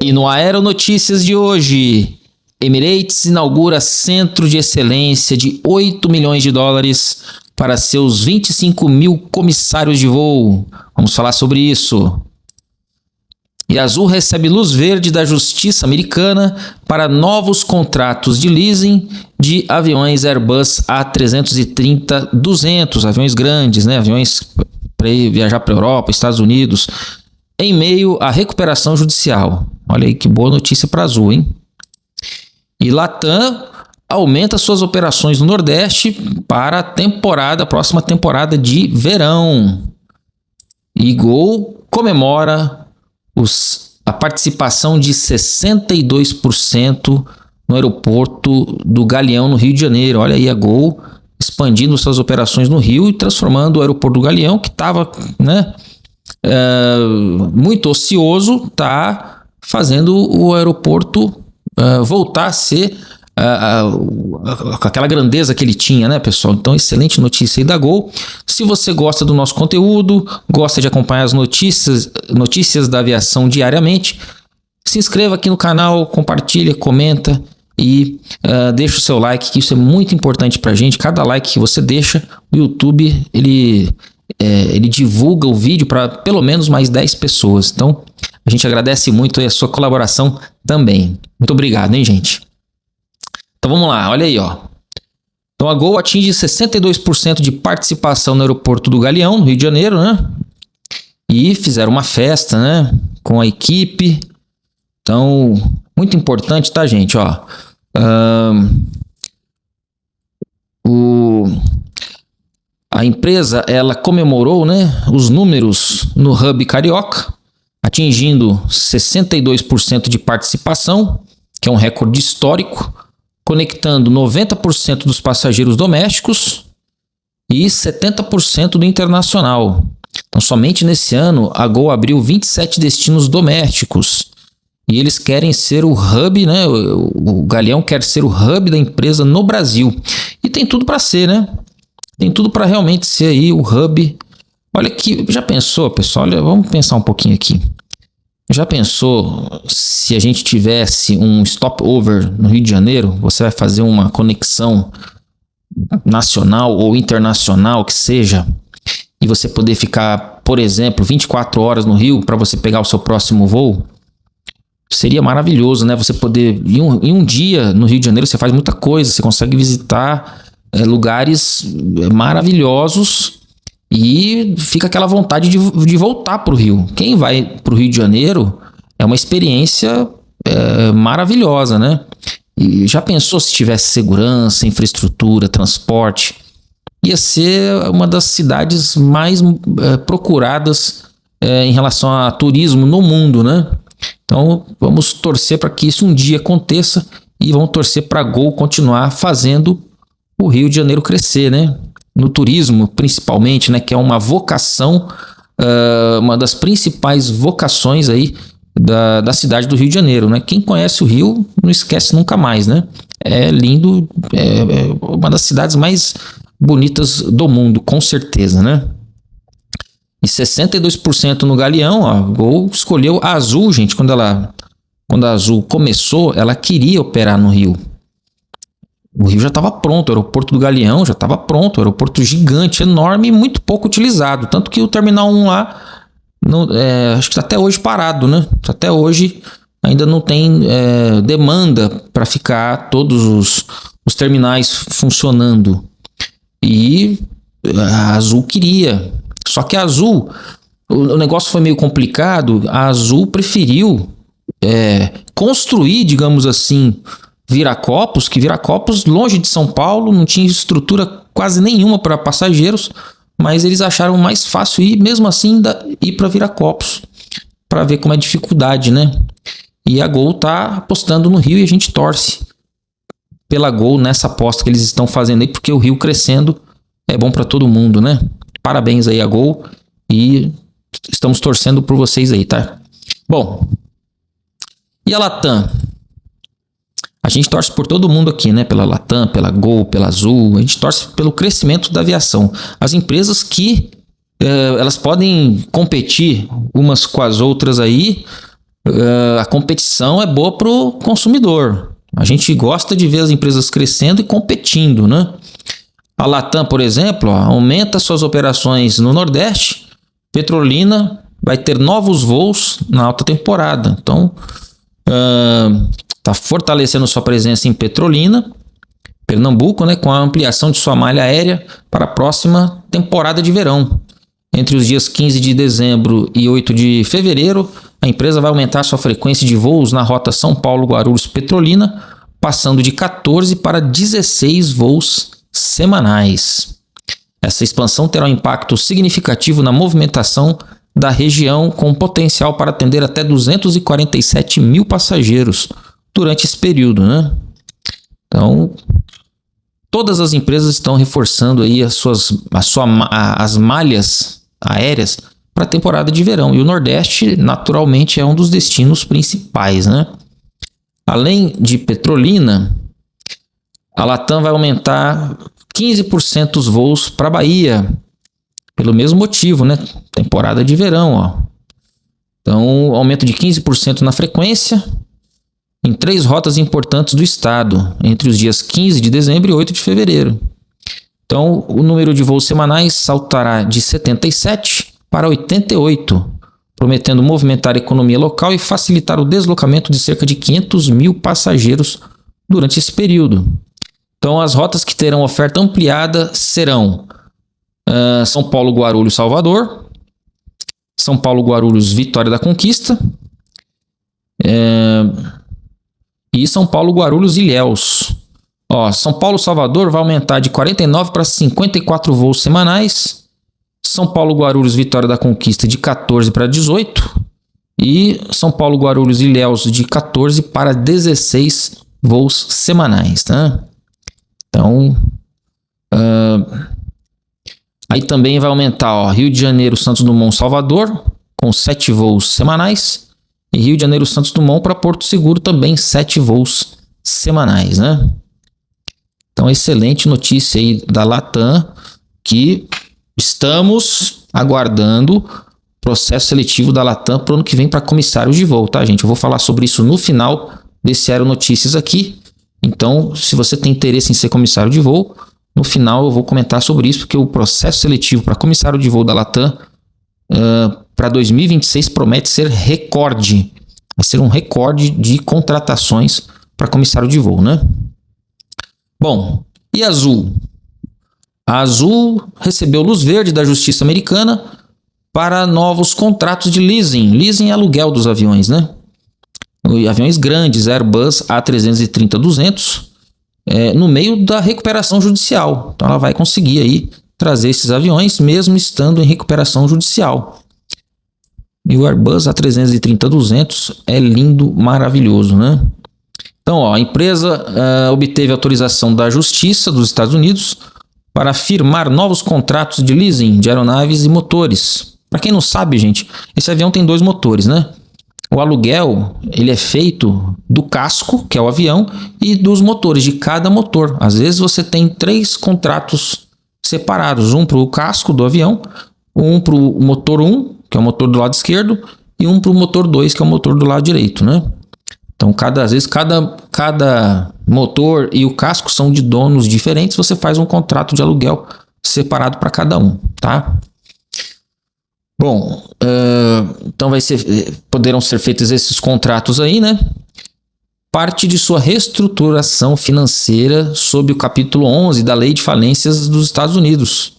E no Aeronotícias de hoje, Emirates inaugura centro de excelência de 8 milhões de dólares para seus 25 mil comissários de voo. Vamos falar sobre isso. E a Azul recebe luz verde da Justiça Americana para novos contratos de leasing de aviões Airbus A330-200, aviões grandes, né? Aviões para viajar para a Europa, Estados Unidos, em meio à recuperação judicial. Olha aí que boa notícia para a Azul, hein? E Latam aumenta suas operações no Nordeste para a próxima temporada de verão. E Gol comemora a participação de 62% no aeroporto do Galeão, no Rio de Janeiro. Olha aí a Gol expandindo suas operações no Rio e transformando o aeroporto do Galeão, que estava muito ocioso, está fazendo o aeroporto voltar a ser com aquela grandeza que ele tinha, né, pessoal? Então, excelente notícia aí da Gol. Se você gosta do nosso conteúdo, gosta de acompanhar as notícias da aviação diariamente, se inscreva aqui no canal, compartilha, comenta e deixa o seu like, que isso é muito importante pra gente. Cada like que você deixa, o YouTube ele divulga o vídeo para pelo menos mais 10 pessoas. Então, a gente agradece muito a sua colaboração também. Muito obrigado, hein, gente? Então vamos lá, olha aí, ó. Então a Gol atinge 62% de participação no aeroporto do Galeão, no Rio de Janeiro, né? E fizeram uma festa, né? Com a equipe. Então, muito importante, tá, gente? Ó, a empresa, ela comemorou, né, os números no Hub Carioca, atingindo 62% de participação, que é um recorde histórico, conectando 90% dos passageiros domésticos e 70% do internacional. Então, somente nesse ano, a Gol abriu 27 destinos domésticos e eles querem ser o hub, né? O Galeão quer ser o hub da empresa no Brasil. E tem tudo para ser, né? Tem tudo para realmente ser aí o hub. Olha que, já pensou, pessoal? Olha, vamos pensar um pouquinho aqui. Já pensou se a gente tivesse um stopover no Rio de Janeiro? Você vai fazer uma conexão nacional ou internacional que seja, e você poder ficar, por exemplo, 24 horas no Rio para você pegar o seu próximo voo? Seria maravilhoso, né? Você poder, em um dia no Rio de Janeiro, você faz muita coisa, você consegue visitar lugares maravilhosos. E fica aquela vontade de voltar para o Rio. Quem vai para o Rio de Janeiro é uma experiência maravilhosa, né? E já pensou se tivesse segurança, infraestrutura, transporte? Ia ser uma das cidades mais procuradas em relação a turismo no mundo, né? Então vamos torcer para que isso um dia aconteça e vamos torcer para a Gol continuar fazendo o Rio de Janeiro crescer, né? No turismo, principalmente, né, que é uma vocação, uma das principais vocações aí da cidade do Rio de Janeiro, né? Quem conhece o Rio não esquece nunca mais, né? É lindo, é uma das cidades mais bonitas do mundo, com certeza, né? E 62% no Galeão, ó, a Gol escolheu a Azul, gente. Quando a Azul começou, ela queria operar no Rio. O Rio já estava pronto, o aeroporto do Galeão já estava pronto, aeroporto gigante, enorme e muito pouco utilizado. Tanto que o Terminal 1 lá, acho que está até hoje parado, né? Até hoje ainda não tem demanda para ficar todos os terminais funcionando. E a Azul queria. Só que a Azul, o negócio foi meio complicado, a Azul preferiu construir, digamos assim, Viracopos, que Viracopos, longe de São Paulo, não tinha estrutura quase nenhuma para passageiros, mas eles acharam mais fácil ir, mesmo assim, ir para Viracopos, para ver como é a dificuldade, né? E a Gol tá apostando no Rio e a gente torce pela Gol nessa aposta que eles estão fazendo aí, porque o Rio crescendo é bom para todo mundo, né? Parabéns aí a Gol e estamos torcendo por vocês aí, tá? Bom, e a Latam? A gente torce por todo mundo aqui, né? Pela Latam, pela Gol, pela Azul. A gente torce pelo crescimento da aviação. As empresas que elas podem competir umas com as outras aí A competição é boa para o consumidor. A gente gosta de ver as empresas crescendo e competindo, né? A Latam, por exemplo, aumenta suas operações no Nordeste. Petrolina vai ter novos voos na alta temporada. Então, está fortalecendo sua presença em Petrolina, Pernambuco, né, com a ampliação de sua malha aérea para a próxima temporada de verão. Entre os dias 15 de dezembro e 8 de fevereiro, a empresa vai aumentar sua frequência de voos na rota São Paulo-Guarulhos-Petrolina, passando de 14 para 16 voos semanais. Essa expansão terá um impacto significativo na movimentação da região, com potencial para atender até 247 mil passageiros durante esse período, né? Então, todas as empresas estão reforçando aí as malhas aéreas para a temporada de verão. E o Nordeste, naturalmente, é um dos destinos principais, né? Além de Petrolina, a Latam vai aumentar 15% os voos para a Bahia, pelo mesmo motivo, né? Temporada de verão, ó. Então, aumento de 15% na frequência em 3 rotas importantes do estado, entre os dias 15 de dezembro e 8 de fevereiro. Então, o número de voos semanais saltará de 77 para 88, prometendo movimentar a economia local e facilitar o deslocamento de cerca de 500 mil passageiros durante esse período. Então, as rotas que terão oferta ampliada serão São Paulo, Guarulhos, Salvador, São Paulo, Guarulhos, Vitória da Conquista, e São Paulo, Guarulhos, Ilhéus. São Paulo, Salvador vai aumentar de 49 para 54 voos semanais. São Paulo, Guarulhos, Vitória da Conquista de 14 para 18. E São Paulo, Guarulhos, Ilhéus de 14 para 16 voos semanais, tá? Então, aí também vai aumentar, Rio de Janeiro, Santos Dumont, Salvador, com 7 voos semanais. E Rio de Janeiro, Santos Dumont para Porto Seguro também 7 voos semanais, né? Então, excelente notícia aí da Latam, que estamos aguardando processo seletivo da Latam para o ano que vem para comissários de voo, tá, gente? Eu vou falar sobre isso no final desse Aero Notícias aqui. Então, se você tem interesse em ser comissário de voo, no final eu vou comentar sobre isso, porque o processo seletivo para comissário de voo da Latam para 2026 promete ser recorde. Vai ser um recorde de contratações para comissário de voo, né? Bom, e a Azul? A Azul recebeu luz verde da Justiça Americana para novos contratos de leasing. Leasing é aluguel dos aviões, né? Aviões grandes, Airbus A330-200, no meio da recuperação judicial. Então ela vai conseguir aí trazer esses aviões mesmo estando em recuperação judicial. E o Airbus A330-200 é lindo, maravilhoso, né? Então, a empresa obteve autorização da Justiça dos Estados Unidos para firmar novos contratos de leasing de aeronaves e motores. Para quem não sabe, gente, esse avião tem 2 motores, né? O aluguel, ele é feito do casco, que é o avião, e dos motores, de cada motor. Às vezes você tem 3 contratos separados, um para o casco do avião, um para o motor 1, que é o motor do lado esquerdo, e um para o motor 2, que é o motor do lado direito, né? Então, às vezes, cada motor e o casco são de donos diferentes, você faz um contrato de aluguel separado para cada um, tá? Bom, então poderão ser feitos esses contratos aí, né? Parte de sua reestruturação financeira sob o capítulo 11 da Lei de Falências dos Estados Unidos,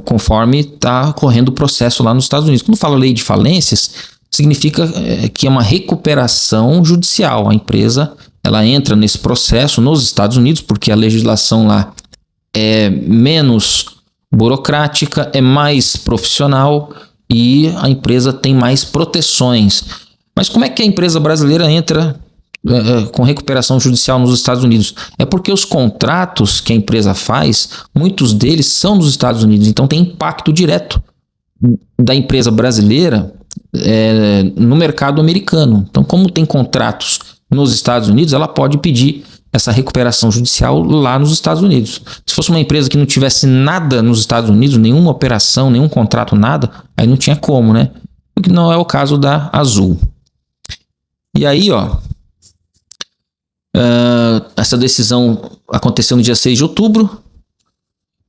conforme está correndo o processo lá nos Estados Unidos. Quando fala Lei de Falências, significa que é uma recuperação judicial. A empresa ela entra nesse processo nos Estados Unidos, porque a legislação lá é menos burocrática, é mais profissional e a empresa tem mais proteções. Mas como é que a empresa brasileira entra com recuperação judicial nos Estados Unidos? É porque os contratos que a empresa faz, muitos deles são dos Estados Unidos, então tem impacto direto da empresa brasileira no mercado americano. Então, como tem contratos nos Estados Unidos, ela pode pedir essa recuperação judicial lá nos Estados Unidos. Se fosse uma empresa que não tivesse nada nos Estados Unidos, nenhuma operação, nenhum contrato, nada, aí não tinha como, né? O que não é o caso da Azul. E aí, ó, essa decisão aconteceu no dia 6 de outubro.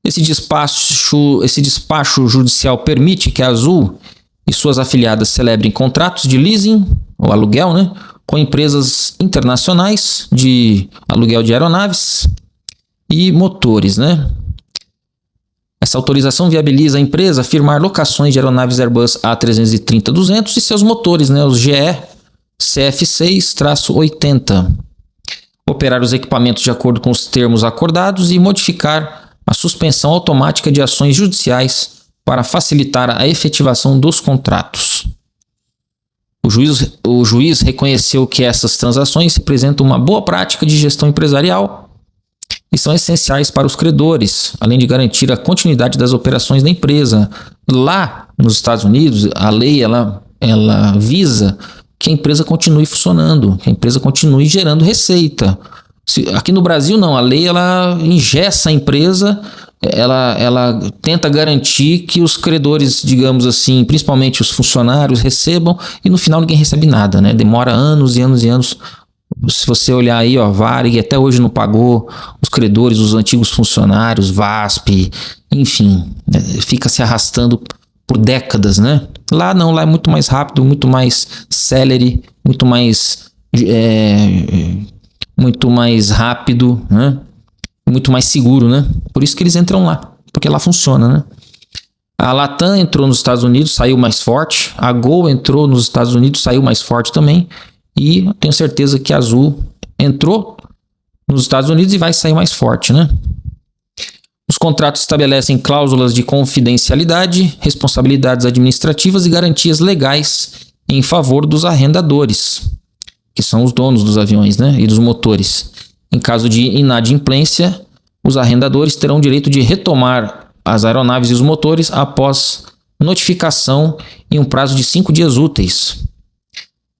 Esse despacho judicial permite que a Azul e suas afiliadas celebrem contratos de leasing, ou aluguel, né, com empresas internacionais de aluguel de aeronaves e motores, né? Essa autorização viabiliza a empresa firmar locações de aeronaves Airbus A330-200 e seus motores, né, os GE CF6-80, operar os equipamentos de acordo com os termos acordados e modificar a suspensão automática de ações judiciais para facilitar a efetivação dos contratos. O juiz reconheceu que essas transações representam uma boa prática de gestão empresarial e são essenciais para os credores, além de garantir a continuidade das operações da empresa. Lá nos Estados Unidos, a lei ela visa que a empresa continue funcionando, que a empresa continue gerando receita. Aqui no Brasil não, a lei ela engessa a empresa, ela tenta garantir que os credores, digamos assim, principalmente os funcionários, recebam, e no final ninguém recebe nada, né? Demora anos e anos e anos. Se você olhar aí, ó, Varig até hoje não pagou, os credores, os antigos funcionários, VASP, enfim, né? Fica se arrastando por décadas, né? Lá não, lá é muito mais rápido, muito mais celery, muito mais rápido, né? Muito mais seguro, né? Por isso que eles entram lá, porque lá funciona, né? A Latam entrou nos Estados Unidos, saiu mais forte. A Gol entrou nos Estados Unidos, saiu mais forte também. E tenho certeza que a Azul entrou nos Estados Unidos e vai sair mais forte, né? Os contratos estabelecem cláusulas de confidencialidade, responsabilidades administrativas e garantias legais em favor dos arrendadores, que são os donos dos aviões, né, e dos motores. Em caso de inadimplência, os arrendadores terão direito de retomar as aeronaves e os motores após notificação em um prazo de 5 dias úteis,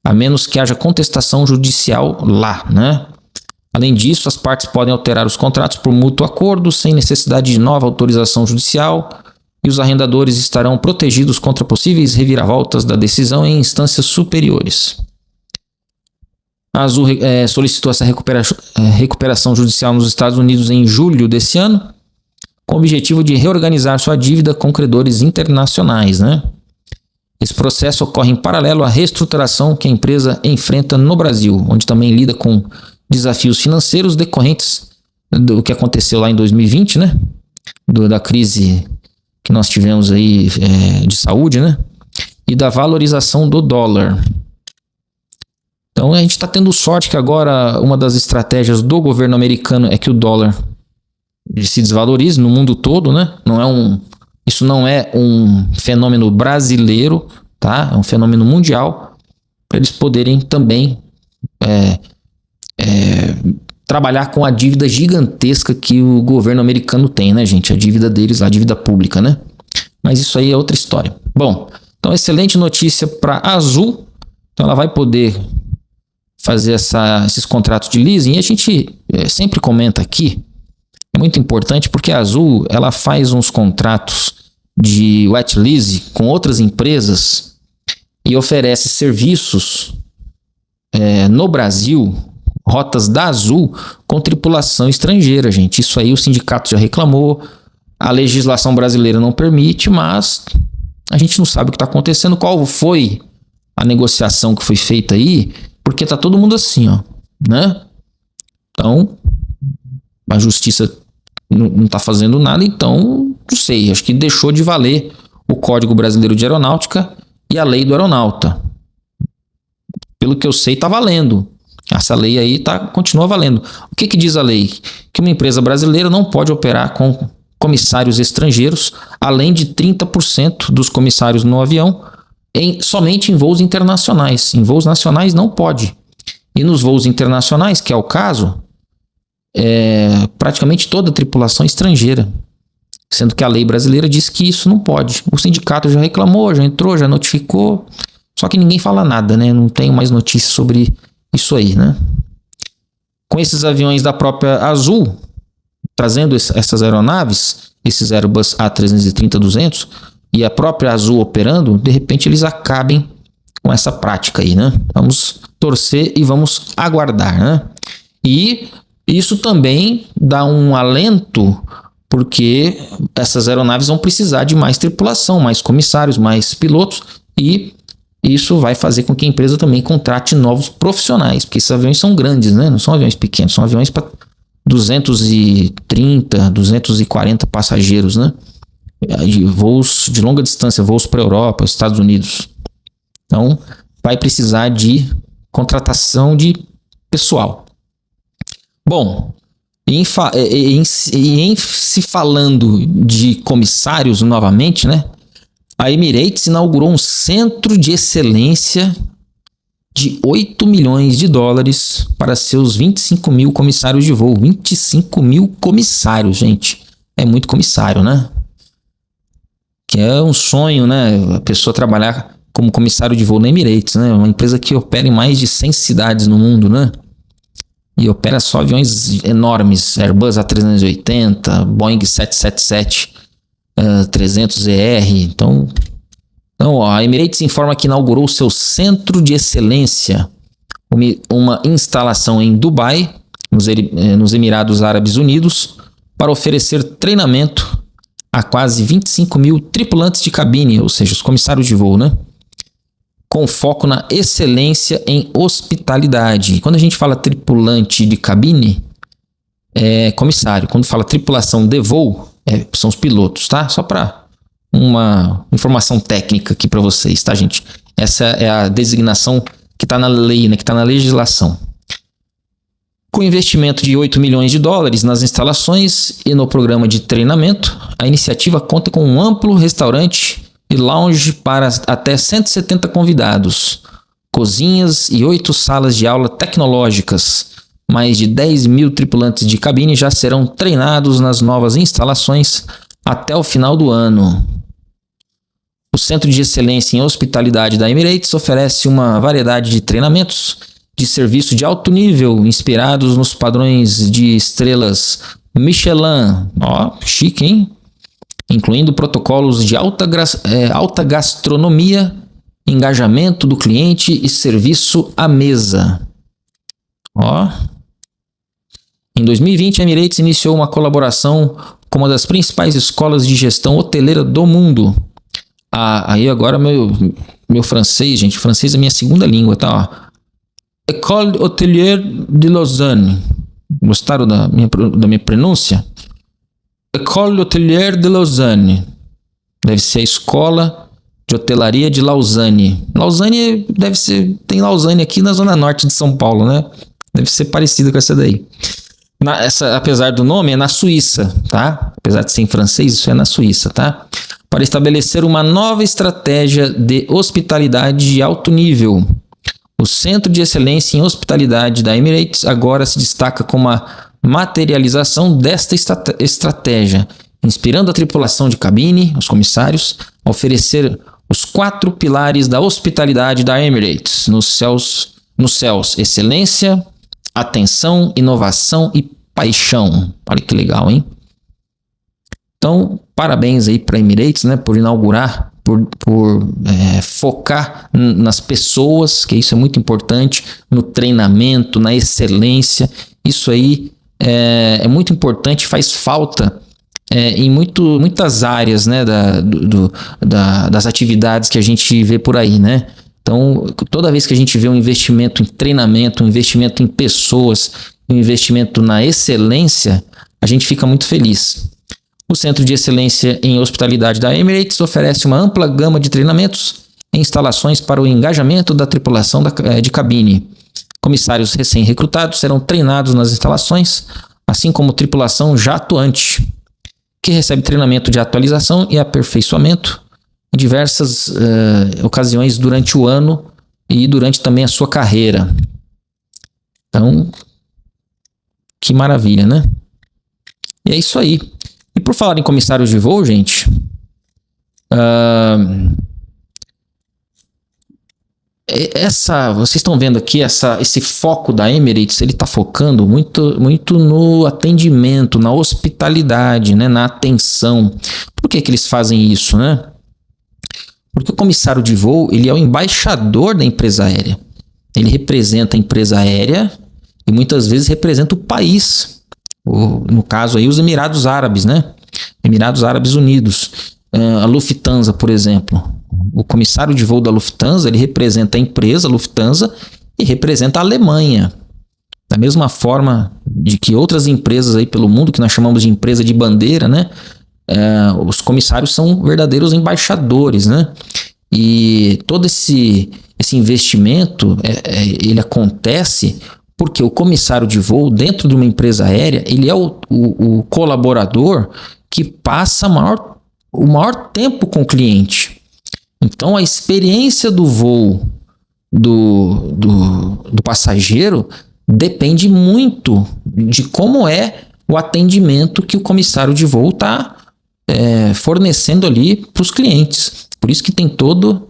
a menos que haja contestação judicial lá, né? Além disso, as partes podem alterar os contratos por mútuo acordo, sem necessidade de nova autorização judicial, e os arrendadores estarão protegidos contra possíveis reviravoltas da decisão em instâncias superiores. A Azul solicitou essa recuperação judicial nos Estados Unidos em julho desse ano, com o objetivo de reorganizar sua dívida com credores internacionais, né? Esse processo ocorre em paralelo à reestruturação que a empresa enfrenta no Brasil, onde também lida com desafios financeiros decorrentes do que aconteceu lá em 2020, né? Da crise que nós tivemos aí de saúde, né? E da valorização do dólar. Então a gente está tendo sorte que agora uma das estratégias do governo americano é que o dólar se desvalorize no mundo todo, né? Isso não é um fenômeno brasileiro, tá? É um fenômeno mundial, para eles poderem também trabalhar com a dívida gigantesca que o governo americano tem, né, gente? A dívida deles, a dívida pública, né? Mas isso aí é outra história. Bom, então excelente notícia para a Azul. Então ela vai poder fazer esses contratos de leasing. E a gente sempre comenta aqui, é muito importante porque a Azul ela faz uns contratos de wet lease com outras empresas e oferece serviços no Brasil, rotas da Azul com tripulação estrangeira, gente. Isso aí o sindicato já reclamou, a legislação brasileira não permite, mas a gente não sabe o que está acontecendo, qual foi a negociação que foi feita aí, porque tá todo mundo assim, ó, né? Então, a justiça não tá fazendo nada, então, não sei, acho que deixou de valer o Código Brasileiro de Aeronáutica e a lei do aeronauta. Pelo que eu sei, tá valendo. Essa lei aí continua valendo. O que diz a lei? Que uma empresa brasileira não pode operar com comissários estrangeiros, além de 30% dos comissários no avião, somente em voos internacionais. Em voos nacionais não pode. E nos voos internacionais, que é o caso, praticamente toda a tripulação estrangeira. Sendo que a lei brasileira diz que isso não pode. O sindicato já reclamou, já entrou, já notificou. Só que ninguém fala nada, né? Não tem mais notícia sobre isso aí, né? Com esses aviões da própria Azul, trazendo essas aeronaves, esses Airbus A330-200, e a própria Azul operando, de repente eles acabem com essa prática aí, né? Vamos torcer e vamos aguardar, né? E isso também dá um alento, porque essas aeronaves vão precisar de mais tripulação, mais comissários, mais pilotos, e isso vai fazer com que a empresa também contrate novos profissionais, porque esses aviões são grandes, né? Não são aviões pequenos, são aviões para 230, 240 passageiros, né? De voos de longa distância, voos para a Europa, Estados Unidos. Então, vai precisar de contratação de pessoal. Bom, em se falando de comissários novamente, né? A Emirates inaugurou um centro de excelência de 8 milhões de dólares para seus 25 mil comissários de voo. 25 mil comissários, gente. É muito comissário, né? Que é um sonho, né? A pessoa trabalhar como comissário de voo na Emirates, né? Uma empresa que opera em mais de 100 cidades no mundo, né? E opera só aviões enormes. Airbus A380, Boeing 777, 300ER. Então, a Emirates informa que inaugurou seu centro de excelência, uma instalação em Dubai, nos Emirados Árabes Unidos, para oferecer treinamento a quase 25 mil tripulantes de cabine, ou seja, os comissários de voo, né? Com foco na excelência em hospitalidade. Quando a gente fala tripulante de cabine, é comissário. Quando fala tripulação de voo, são os pilotos, tá? Só para uma informação técnica aqui para vocês, tá, gente? Essa é a designação que está na lei, né? Que está na legislação. Com investimento de 8 milhões de dólares nas instalações e no programa de treinamento, a iniciativa conta com um amplo restaurante e lounge para até 170 convidados, cozinhas e 8 salas de aula tecnológicas. Mais de 10 mil tripulantes de cabine já serão treinados nas novas instalações até o final do ano. O Centro de Excelência em Hospitalidade da Emirates oferece uma variedade de treinamentos de serviço de alto nível, inspirados nos padrões de estrelas Michelin. Ó, chique, hein? Incluindo protocolos de alta gastronomia, engajamento do cliente e serviço à mesa. Ó. Em 2020, a Emirates iniciou uma colaboração com uma das principais escolas de gestão hoteleira do mundo. Aí agora meu francês, gente, francês é minha segunda língua, tá? Ó. École Hôtelière de Lausanne. Gostaram da minha pronúncia? École Hôtelière de Lausanne. Deve ser a escola de hotelaria de Lausanne. Lausanne deve ser... Tem Lausanne aqui na zona norte de São Paulo, né? Deve ser parecido com essa daí. Apesar do nome, é na Suíça, tá? Apesar de ser em francês, isso é na Suíça, tá? Para estabelecer uma nova estratégia de hospitalidade de alto nível. O Centro de Excelência em Hospitalidade da Emirates agora se destaca como a materialização desta estratégia, inspirando a tripulação de cabine, os comissários, a oferecer os 4 pilares da hospitalidade da Emirates nos céus: excelência, atenção, inovação e paixão. Olha que legal, hein? Então, parabéns aí para a Emirates, né, por inaugurar, por focar nas pessoas, que isso é muito importante, no treinamento, na excelência. Isso aí é muito importante, faz falta em muitas áreas, né, das atividades que a gente vê por aí, né? Então, toda vez que a gente vê um investimento em treinamento, um investimento em pessoas, um investimento na excelência, a gente fica muito feliz. O Centro de Excelência em Hospitalidade da Emirates oferece uma ampla gama de treinamentos e instalações para o engajamento da tripulação de cabine. Comissários recém-recrutados serão treinados nas instalações, assim como tripulação já atuante, que recebe treinamento de atualização e aperfeiçoamento em diversas ocasiões durante o ano e durante também a sua carreira. Então, que maravilha, né? E é isso aí. E por falar em comissários de voo, gente, vocês estão vendo aqui esse foco da Emirates, ele está focando muito no atendimento, na hospitalidade, né, na atenção. Por que eles fazem isso, né? Porque o comissário de voo, ele é o embaixador da empresa aérea. Ele representa a empresa aérea e muitas vezes representa o país. No caso aí, os Emirados Árabes, né? Emirados Árabes Unidos. A Lufthansa, por exemplo. O comissário de voo da Lufthansa, ele representa a empresa Lufthansa e representa a Alemanha. Da mesma forma de que outras empresas aí pelo mundo, que nós chamamos de empresa de bandeira, né? Os comissários são verdadeiros embaixadores, né? E todo esse investimento, ele acontece porque o comissário de voo, dentro de uma empresa aérea, ele é o colaborador que passa o maior tempo com o cliente. Então, a experiência do voo do passageiro depende muito de como é o atendimento que o comissário de voo está fornecendo ali para os clientes. Por isso que tem todo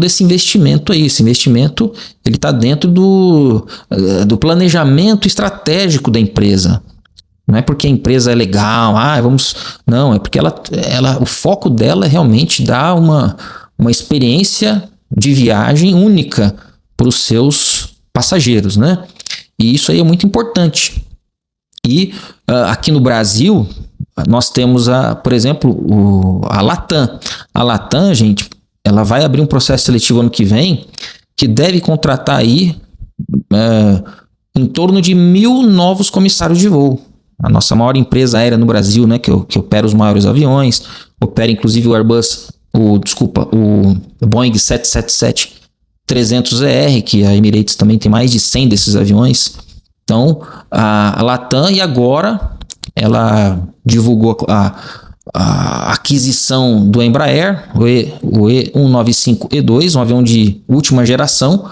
esse investimento aí. Esse investimento ele está dentro do planejamento estratégico da empresa. Não é porque a empresa é legal, não, é porque o foco dela é realmente dar uma experiência de viagem única para os seus passageiros, né? E isso aí é muito importante. E aqui no Brasil, nós temos, por exemplo, a Latam. A Latam, gente, ela vai abrir um processo seletivo ano que vem que deve contratar aí em torno de 1.000 novos comissários de voo. A nossa maior empresa aérea no Brasil, né, que opera os maiores aviões, opera inclusive o Airbus, o Boeing 777-300ER, que a Emirates também tem mais de 100 desses aviões. Então, a Latam, e agora ela divulgou a aquisição do Embraer, o E195-E2, um avião de última geração.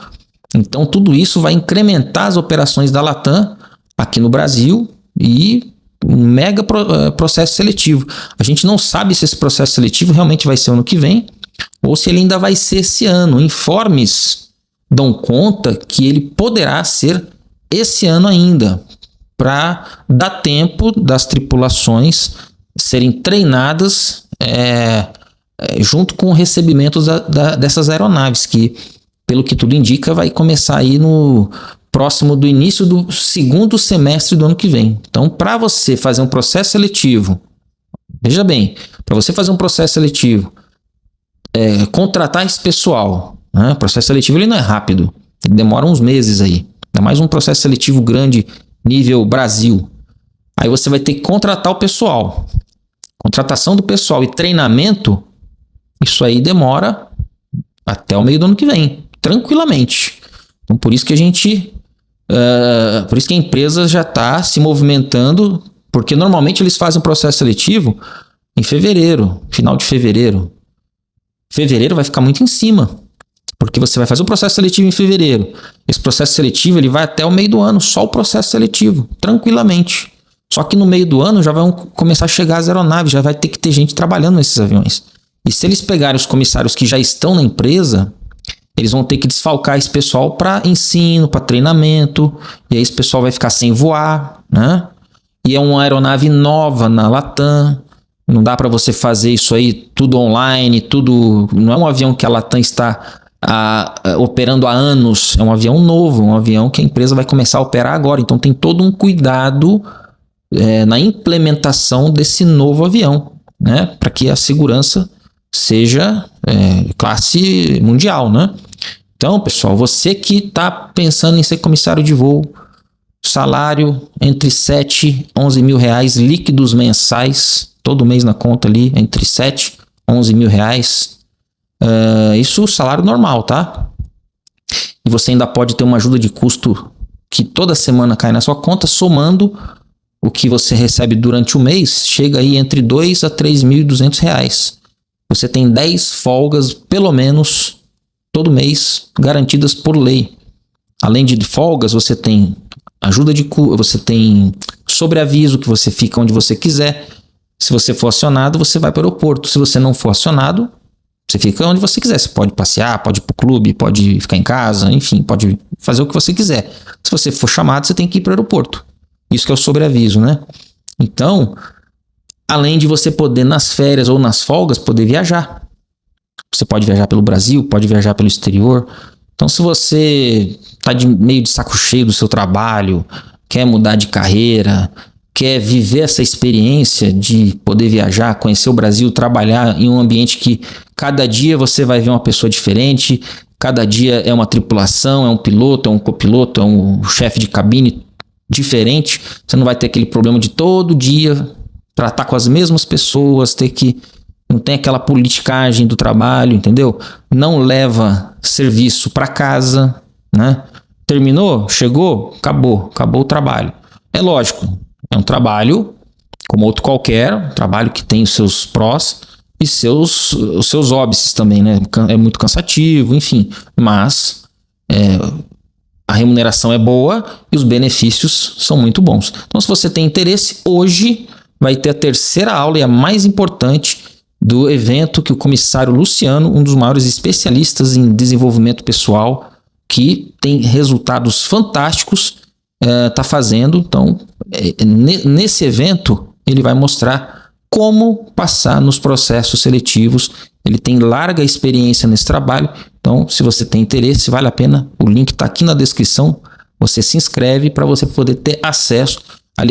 Então, tudo isso vai incrementar as operações da Latam aqui no Brasil e um mega processo seletivo. A gente não sabe se esse processo seletivo realmente vai ser ano que vem ou se ele ainda vai ser esse ano. Informes dão conta que ele poderá ser esse ano ainda, para dar tempo das tripulações serem treinadas junto com o recebimento dessas aeronaves, que, pelo que tudo indica, vai começar aí próximo do início do segundo semestre do ano que vem. Então, para você fazer um processo seletivo, veja bem, para você fazer um processo seletivo, contratar esse pessoal, né? O processo seletivo ele não é rápido, ele demora uns meses aí. Ainda mais um processo seletivo grande, nível Brasil. Aí você vai ter que contratar o pessoal. Contratação do pessoal e treinamento, isso aí demora até o meio do ano que vem, tranquilamente. Então, por isso que a empresa já está se movimentando, porque normalmente eles fazem um processo seletivo em fevereiro, final de fevereiro. Fevereiro vai ficar muito em cima, porque você vai fazer o processo seletivo em fevereiro. Esse processo seletivo ele vai até o meio do ano, só o processo seletivo, tranquilamente. Só que no meio do ano já vão começar a chegar as aeronaves, já vai ter que ter gente trabalhando nesses aviões. E se eles pegarem os comissários que já estão na empresa, eles vão ter que desfalcar esse pessoal para ensino, para treinamento, e aí esse pessoal vai ficar sem voar, né? E é uma aeronave nova na Latam, não dá para você fazer isso aí tudo online, não é um avião que a Latam está operando há anos, é um avião novo, um avião que a empresa vai começar a operar agora, então tem todo um cuidado na implementação desse novo avião, né, para que a segurança seja classe mundial, né? Então, pessoal, você que está pensando em ser comissário de voo, salário entre 7 e 11 mil reais líquidos mensais, todo mês na conta ali, entre 7 e 11 mil reais, isso salário normal, tá? E você ainda pode ter uma ajuda de custo que toda semana cai na sua conta, somando o que você recebe durante o mês, chega aí entre 2 a 3.200 reais. Você tem 10 folgas, pelo menos, todo mês, garantidas por lei. Além de folgas, você tem ajuda de custo, você tem sobreaviso, que você fica onde você quiser. Se você for acionado, você vai para o aeroporto. Se você não for acionado, você fica onde você quiser. Você pode passear, pode ir para o clube, pode ficar em casa, enfim, pode fazer o que você quiser. Se você for chamado, você tem que ir para o aeroporto. Isso que é o sobreaviso, né? Então, além de você poder nas férias ou nas folgas, poder viajar. Você pode viajar pelo Brasil, pode viajar pelo exterior. Então, se você está meio de saco cheio do seu trabalho, quer mudar de carreira, quer viver essa experiência de poder viajar, conhecer o Brasil, trabalhar em um ambiente que cada dia você vai ver uma pessoa diferente, cada dia é uma tripulação, é um piloto, é um copiloto, é um chefe de cabine diferente. Você não vai ter aquele problema de todo dia tratar com as mesmas pessoas, não tem aquela politicagem do trabalho, entendeu? Não leva serviço para casa, né? Terminou, chegou, acabou o trabalho. É lógico, é um trabalho como outro qualquer, um trabalho que tem os seus prós e os seus óbices também, né? É muito cansativo, enfim, mas a remuneração é boa e os benefícios são muito bons. Então, se você tem interesse, hoje vai ter a terceira aula e a mais importante do evento que o comissário Luciano, um dos maiores especialistas em desenvolvimento pessoal, que tem resultados fantásticos, está fazendo. Então, nesse evento, ele vai mostrar como passar nos processos seletivos. Ele tem larga experiência nesse trabalho. Então, se você tem interesse, vale a pena. O link está aqui na descrição. Você se inscreve para você poder ter acesso.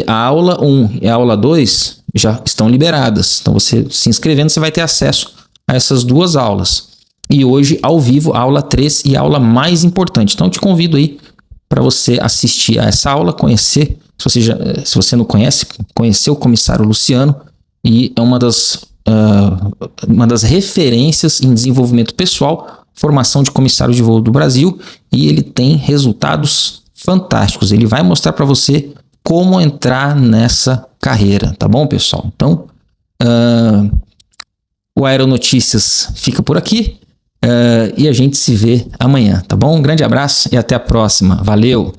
A aula 1 e a aula 2 já estão liberadas. Então, você se inscrevendo, você vai ter acesso a essas duas aulas. E hoje, ao vivo, a aula 3 e a aula mais importante. Então, eu te convido aí para você assistir a essa aula, conhecer, se você não conhece, conhecer o comissário Luciano, e é uma das referências em desenvolvimento pessoal, formação de comissário de voo do Brasil, e ele tem resultados fantásticos. Ele vai mostrar para você como entrar nessa carreira, tá bom, pessoal? Então, o Aeronotícias fica por aqui e a gente se vê amanhã, tá bom? Um grande abraço e até a próxima. Valeu!